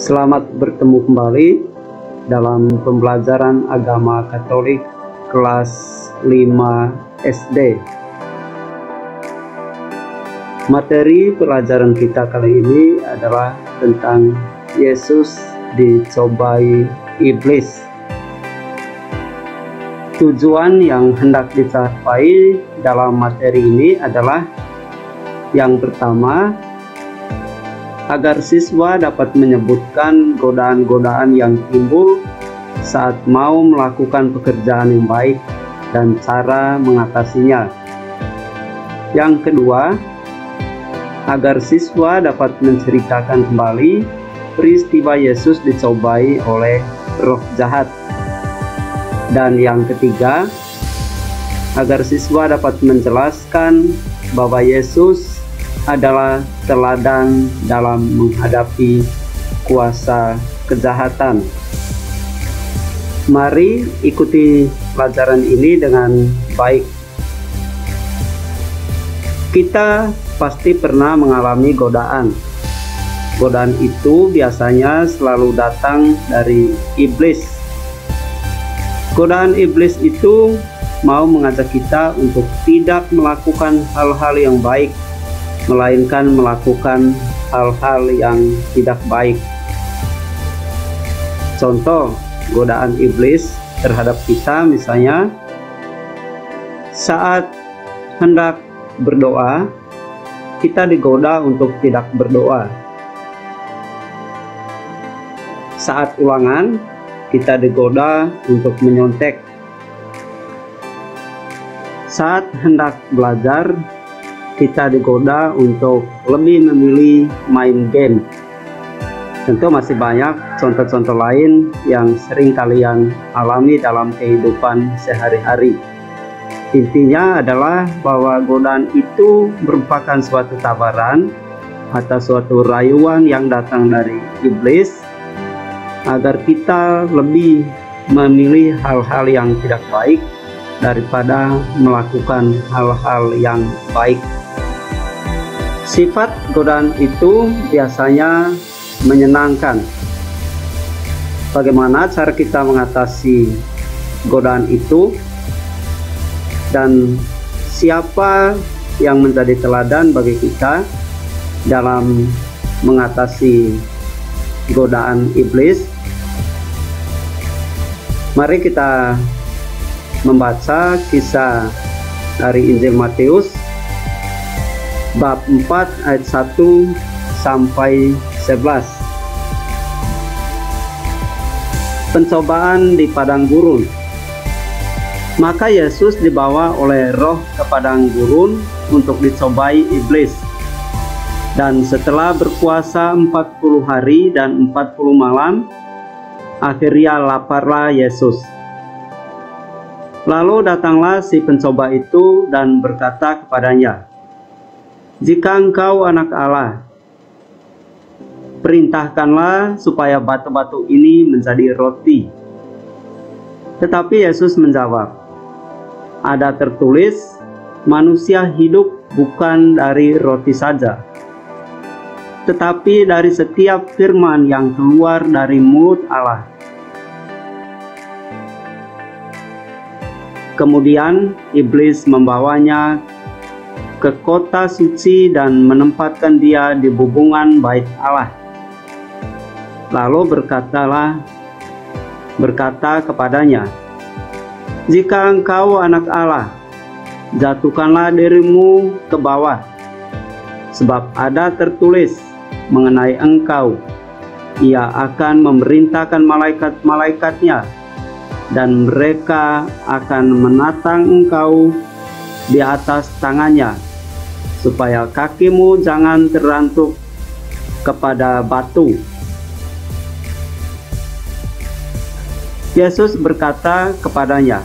Selamat bertemu kembali dalam pembelajaran agama Katolik kelas 5 SD. Materi pelajaran kita kali ini adalah tentang Yesus dicobai iblis. Tujuan yang hendak dicapai dalam materi ini adalah yang pertama, agar siswa dapat menyebutkan godaan-godaan yang timbul saat mau melakukan pekerjaan yang baik dan cara mengatasinya. Yang kedua, agar siswa dapat menceritakan kembali peristiwa Yesus dicobai oleh roh jahat. Dan yang ketiga, agar siswa dapat menjelaskan bahwa Yesus adalah teladan dalam menghadapi kuasa kejahatan. Mari ikuti pelajaran ini dengan baik. Kita pasti pernah mengalami godaan. Godaan itu biasanya selalu datang dari iblis. Godaan iblis itu mau mengajak kita untuk tidak melakukan hal-hal yang baik, melainkan melakukan hal-hal yang tidak baik. Contoh godaan iblis terhadap kita misalnya saat hendak berdoa, kita digoda untuk tidak berdoa. Saat ulangan, kita digoda untuk menyontek. Saat hendak belajar, kita digoda untuk lebih memilih main game. Tentu masih banyak contoh-contoh lain yang sering kalian alami dalam kehidupan sehari-hari. Intinya adalah bahwa godaan itu merupakan suatu tawaran atau suatu rayuan yang datang dari iblis agar kita lebih memilih hal-hal yang tidak baik daripada melakukan hal-hal yang baik. Sifat godaan itu biasanya menyenangkan. Bagaimana cara kita mengatasi godaan itu, dan siapa yang menjadi teladan bagi kita dalam mengatasi godaan iblis? Mari kita membaca kisah dari Injil Matius bab 4 ayat 1 sampai 11. Pencobaan di padang gurun. Maka Yesus dibawa oleh roh ke padang gurun untuk dicobai iblis. Dan setelah berpuasa 40 hari dan 40 malam, akhirnya laparlah Yesus. Lalu datanglah si pencoba itu dan berkata kepadanya, "Jika engkau anak Allah, perintahkanlah supaya batu-batu ini menjadi roti." Tetapi Yesus menjawab, "Ada tertulis, manusia hidup bukan dari roti saja, tetapi dari setiap firman yang keluar dari mulut Allah." Kemudian iblis membawanya ke kota suci dan menempatkan dia di bubungan bait Allah. Lalu berkata kepadanya, "Jika engkau anak Allah, jatuhkanlah dirimu ke bawah, sebab ada tertulis mengenai engkau, Ia akan memerintahkan malaikat-malaikatnya, dan mereka akan menatang engkau di atas tangannya, supaya kakimu jangan terantuk kepada batu." Yesus berkata kepadanya,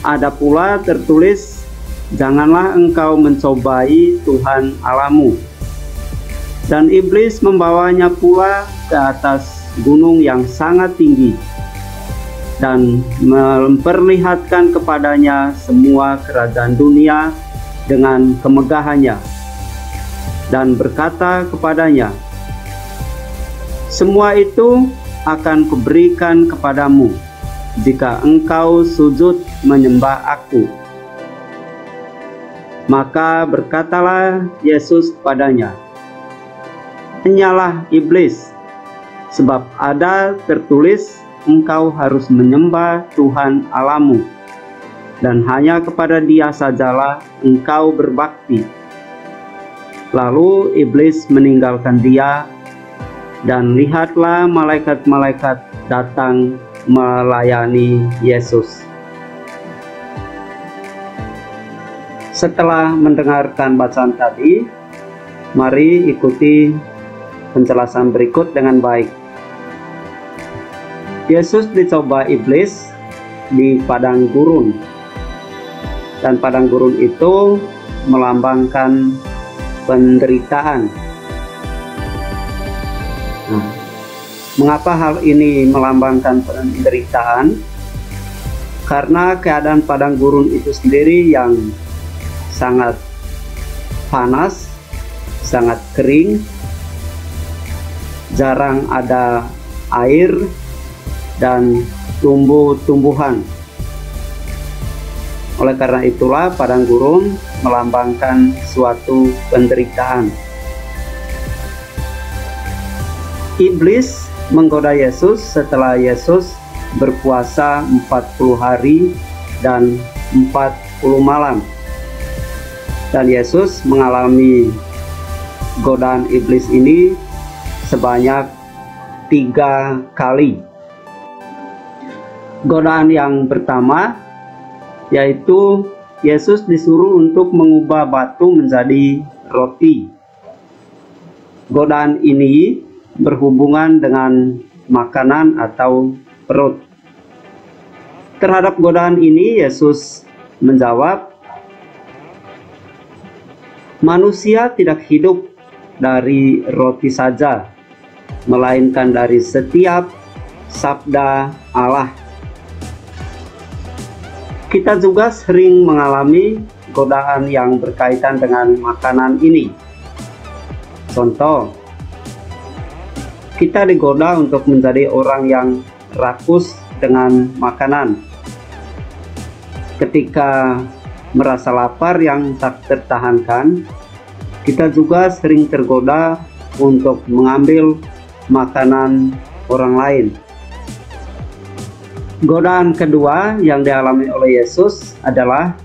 "Ada pula tertulis, janganlah engkau mencobai Tuhan Allahmu." Dan iblis membawanya pula ke atas gunung yang sangat tinggi dan memperlihatkan kepadanya semua kerajaan dunia dengan kemegahannya, dan berkata kepadanya, Semua itu akan kuberikan kepadamu jika engkau sujud menyembah aku. Maka berkatalah Yesus padanya, "Henyalah iblis, sebab ada tertulis, engkau harus menyembah Tuhan Allahmu, dan hanya kepada Dia sajalah engkau berbakti." Lalu iblis meninggalkan dia, dan lihatlah malaikat-malaikat datang melayani Yesus. Setelah mendengarkan bacaan tadi, mari ikuti penjelasan berikut dengan baik. Yesus dicoba iblis di padang gurun, dan padang gurun itu melambangkan penderitaan. Nah, mengapa hal ini melambangkan penderitaan? Karena keadaan padang gurun itu sendiri yang sangat panas, sangat kering, jarang ada air dan tumbuh-tumbuhan. Oleh karena itulah padang gurun melambangkan suatu penderitaan. Iblis menggoda Yesus setelah Yesus berpuasa 40 hari dan 40 malam. Dan Yesus mengalami godaan iblis ini sebanyak 3 kali. Godaan yang pertama yaitu Yesus disuruh untuk mengubah batu menjadi roti. Godaan ini berhubungan dengan makanan atau perut. Terhadap godaan ini Yesus menjawab, "Manusia tidak hidup dari roti saja, melainkan dari setiap sabda Allah." Kita juga sering mengalami godaan yang berkaitan dengan makanan ini. Contoh, kita digoda untuk menjadi orang yang rakus dengan makanan. Ketika merasa lapar yang tak tertahankan, kita juga sering tergoda untuk mengambil makanan orang lain. Godaan kedua yang dialami oleh Yesus adalah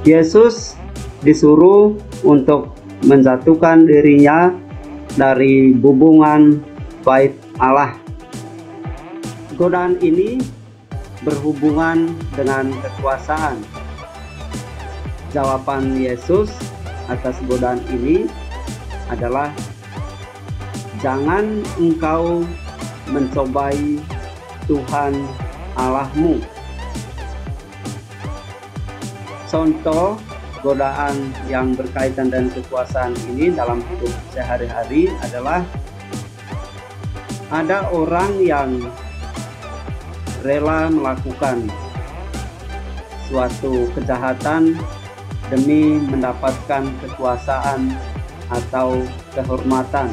Yesus disuruh untuk menjatuhkan dirinya dari bubungan bait Allah. Godaan ini berhubungan dengan kekuasaan. Jawaban Yesus atas godaan ini adalah, "Jangan engkau mencobai Tuhan Allahmu." Contoh godaan yang berkaitan dengan kekuasaan ini dalam hidup sehari-hari adalah ada orang yang rela melakukan suatu kejahatan demi mendapatkan kekuasaan atau kehormatan.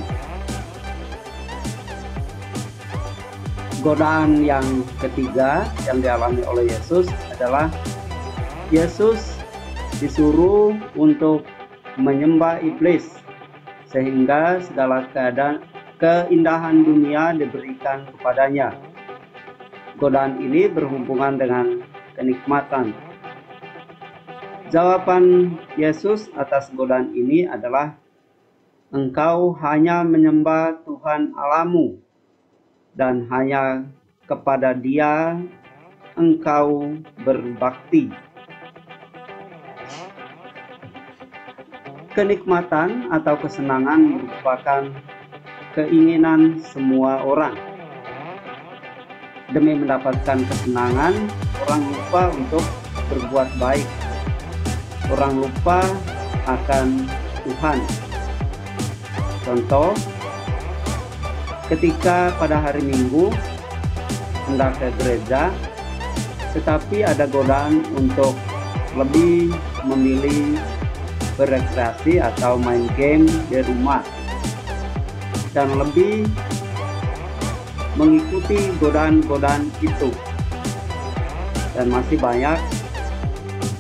Godaan yang ketiga yang dialami oleh Yesus adalah Yesus disuruh untuk menyembah iblis, sehingga segala keindahan dunia diberikan kepadanya. Godaan ini berhubungan dengan kenikmatan. Jawaban Yesus atas godaan ini adalah, "Engkau hanya menyembah Tuhan Allahmu, dan hanya kepada Dia engkau berbakti." Kenikmatan atau kesenangan merupakan keinginan semua orang. Demi mendapatkan kesenangan, orang lupa untuk berbuat baik. Orang lupa akan Tuhan. Contoh, ketika pada hari Minggu hendak ke gereja, tetapi ada godaan untuk lebih memilih berekreasi atau main game di rumah, dan lebih mengikuti godaan-godaan itu. Dan masih banyak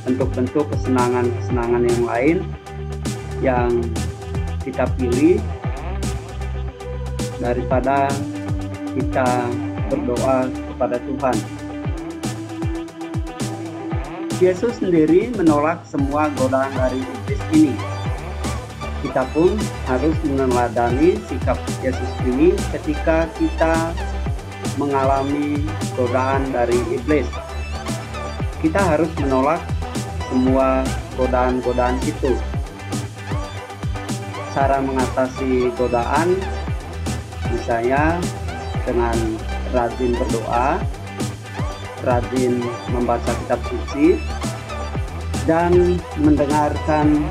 bentuk-bentuk kesenangan-kesenangan yang lain yang kita pilih daripada kita berdoa kepada Tuhan. Yesus sendiri menolak semua godaan dari iblis ini. Kita pun harus meneladani sikap Yesus ini ketika kita mengalami godaan dari iblis. Kita harus menolak semua godaan-godaan itu. Cara mengatasi godaan misalnya dengan rajin berdoa, rajin membaca kitab suci, dan mendengarkan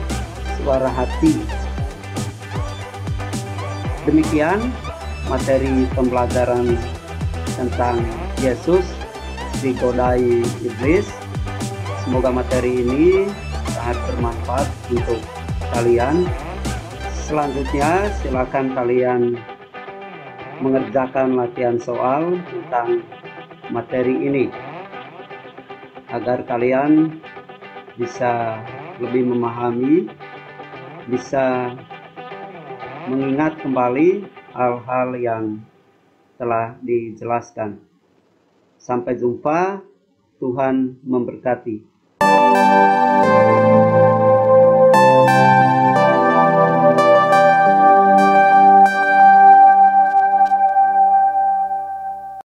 suara hati. Demikian materi pembelajaran tentang Yesus digodai iblis. Semoga materi ini sangat bermanfaat untuk kalian. Selanjutnya silakan kalian mengerjakan latihan soal tentang materi ini agar kalian bisa lebih memahami, bisa mengingat kembali hal-hal yang telah dijelaskan. Sampai jumpa, Tuhan memberkati.